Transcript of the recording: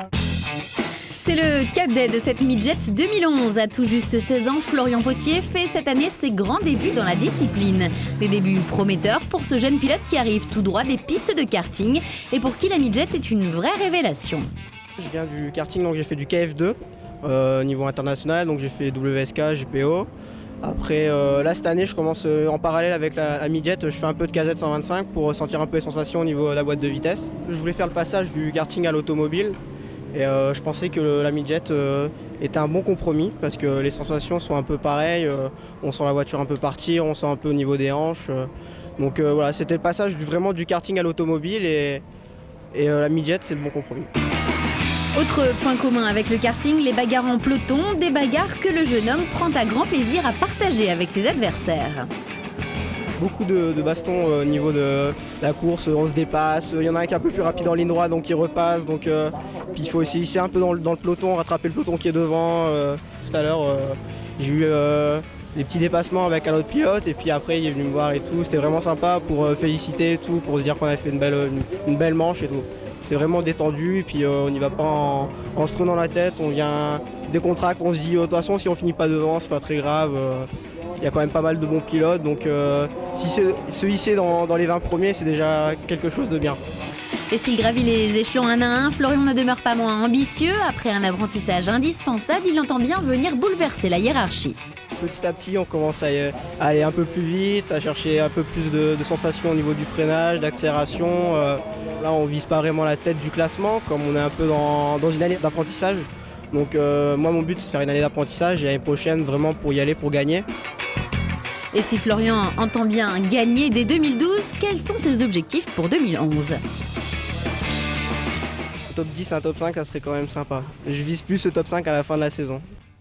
C'est le cadet de cette midget 2011. À tout juste 16 ans, Florian Potier fait cette année ses grands débuts dans la discipline. Des débuts prometteurs pour ce jeune pilote qui arrive tout droit des pistes de karting et pour qui la midget est une vraie révélation. Je viens du karting, donc j'ai fait du KF2 niveau international, donc j'ai fait WSK, GPO. Après, là cette année, je commence en parallèle avec la midget, je fais un peu de KZ 125 pour ressentir un peu les sensations au niveau de la boîte de vitesse. Je voulais faire le passage du karting à l'automobile et je pensais que la midget était un bon compromis parce que les sensations sont un peu pareilles, on sent la voiture un peu partir, on sent un peu au niveau des hanches. Donc voilà, c'était le passage vraiment du karting à l'automobile et la midget c'est le bon compromis. Autre point commun avec le karting, les bagarres en peloton, des bagarres que le jeune homme prend à grand plaisir à partager avec ses adversaires. Beaucoup de bastons au niveau de la course, on se dépasse, il y en a un qui est un peu plus rapide en ligne droite donc il repasse, donc, puis il faut aussi hisser un peu dans le peloton, rattraper le peloton qui est devant. Tout à l'heure j'ai eu des petits dépassements avec un autre pilote et puis après il est venu me voir et tout, c'était vraiment sympa pour féliciter et tout, pour se dire qu'on avait fait une belle manche et tout. C'est vraiment détendu et puis on n'y va pas en se prenant la tête, on vient décontracte, on se dit de toute façon si on finit pas devant c'est pas très grave. Il y a quand même pas mal de bons pilotes, donc si se hisser dans les 20 premiers, c'est déjà quelque chose de bien. Et s'il gravit les échelons un à un, Florian ne demeure pas moins ambitieux. Après un apprentissage indispensable, il entend bien venir bouleverser la hiérarchie. Petit à petit, on commence à aller un peu plus vite, à chercher un peu plus de sensations au niveau du freinage, d'accélération. Là, on vise pas vraiment la tête du classement, comme on est un peu dans une année d'apprentissage. Donc moi, mon but, c'est de faire une année d'apprentissage et l'année prochaine, vraiment pour y aller, pour gagner. Et si Florian entend bien gagner dès 2012, quels sont ses objectifs pour 2011 ? Un top 10, un top 5, ça serait quand même sympa. Je vise plus ce top 5 à la fin de la saison.